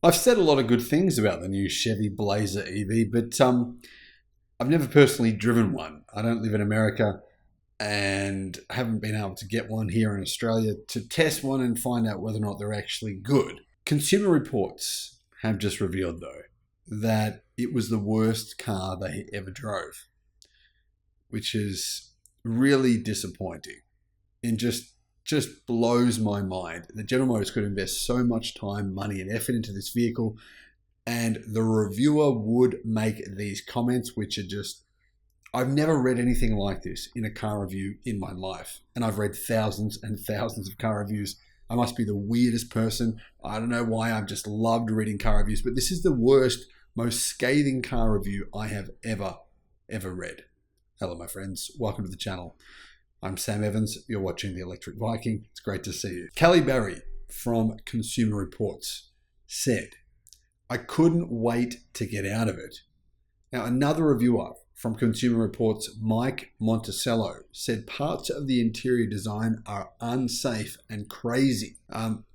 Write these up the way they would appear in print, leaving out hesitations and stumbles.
I've said a lot of good things about the new Chevy Blazer EV, but I've never personally driven one. I don't live in America and haven't been able to get one here in Australia to test one and find out whether or not they're actually good. Consumer Reports have just revealed, though, that it was the worst car they ever drove, which is really disappointing and just blows my mind that General Motors could invest so much time, money, and effort into this vehicle, and the reviewer would make these comments, which are just, I've never read anything like this in a car review in my life. And I've read thousands and thousands of car reviews. I must be the weirdest person. I don't know why. I've just loved reading car reviews, but this is the worst, most scathing car review I have ever read. Hello, my friends. Welcome to the channel. I'm Sam Evans. You're watching The Electric Viking. It's great to see you. Kelly Berry from Consumer Reports said, "I couldn't wait to get out of it." Now, another reviewer from Consumer Reports, Mike Monticello, said parts of the interior design are unsafe and crazy.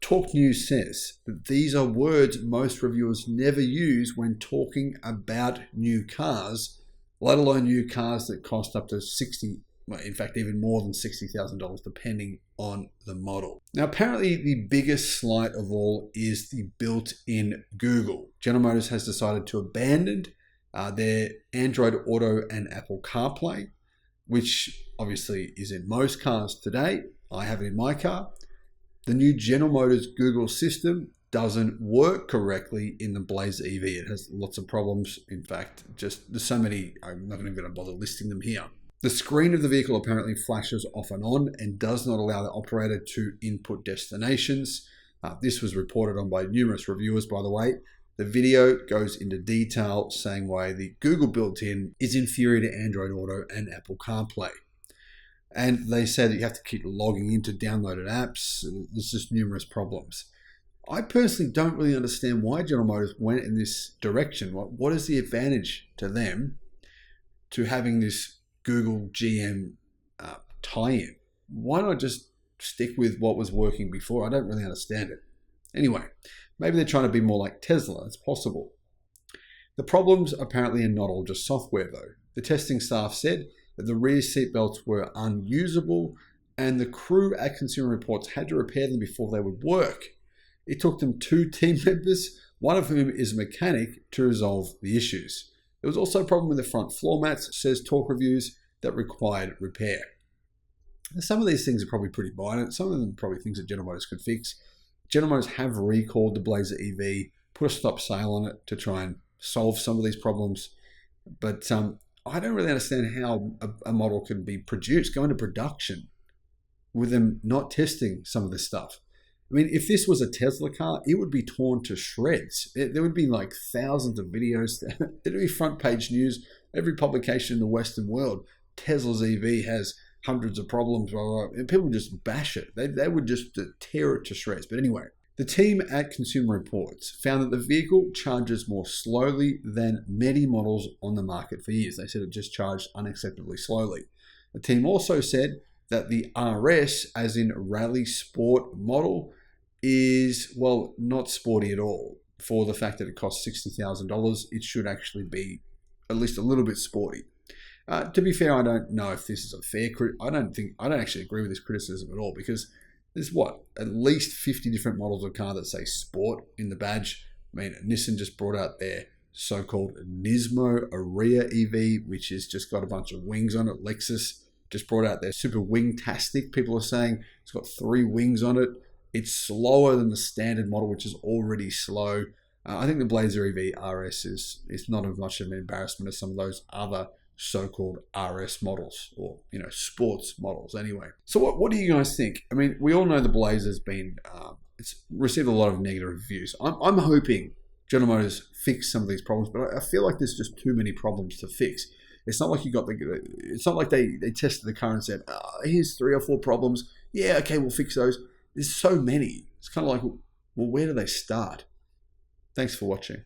Talk News says that these are words most reviewers never use when talking about new cars, let alone new cars that cost up to well, in fact, even more than $60,000, depending on the model. Now, apparently the biggest slight of all is the built-in Google. General Motors has decided to abandon their Android Auto and Apple CarPlay, which obviously is in most cars today. I have it in my car. The new General Motors Google system doesn't work correctly in the Blazer EV. It has lots of problems. In fact, there's so many, I'm not even going to bother listing them here. The screen of the vehicle apparently flashes off and on and does not allow the operator to input destinations. This was reported on by numerous reviewers, by the way. The video goes into detail saying why the Google built-in is inferior to Android Auto and Apple CarPlay. And they say that you have to keep logging into downloaded apps. There's just numerous problems. I personally don't really understand why General Motors went in this direction. What is the advantage to them to having this Google GM tie-in? Why not just stick with what was working before? I don't really understand it. Anyway, maybe they're trying to be more like Tesla. It's possible. The problems apparently are not all just software, though. The testing staff said that the rear seatbelts were unusable and the crew at Consumer Reports had to repair them before they would work. It took them 2 team members, one of whom is a mechanic, to resolve the issues. There was also a problem with the front floor mats, says Talk Reviews, that required repair. Now, some of these things are probably pretty minor. Some of them are probably things that General Motors could fix. General Motors have recalled the Blazer EV, put a stop sale on it to try and solve some of these problems. But I don't really understand how a model can be produced, go into production, with them not testing some of this stuff. I mean, if this was a Tesla car, it would be torn to shreds. There would be like thousands of videos. There'd be front page news. Every publication in the Western world, Tesla's EV has hundreds of problems, blah, blah, blah. And people would just bash it. They would just tear it to shreds. But anyway, the team at Consumer Reports found that the vehicle charges more slowly than many models on the market for years. They said it just charged unacceptably slowly. The team also said that the RS, as in Rally Sport model, is, well, not sporty at all. For the fact that it costs $60,000, it should actually be at least a little bit sporty. To be fair, I don't know if this is a fair I don't actually agree with this criticism at all, because there's at least 50 different models of car that say sport in the badge. I mean, Nissan just brought out their so-called Nismo Ariya EV, which has just got a bunch of wings on it. Lexus just brought out their Super Wingtastic. People are saying it's got 3 wings on it. It's slower than the standard model, which is already slow. I think the Blazer EV RS is not as much of an embarrassment as some of those other so-called RS models, or sports models anyway. So what do you guys think? I mean, we all know the Blazer's been it's received a lot of negative reviews. I'm hoping General Motors fix some of these problems, but I feel like there's just too many problems to fix. It's not like it's not like they tested the car and said, here's 3 or 4 problems. Yeah, okay, we'll fix those. There's so many. It's kind of like, well, where do they start? Thanks for watching.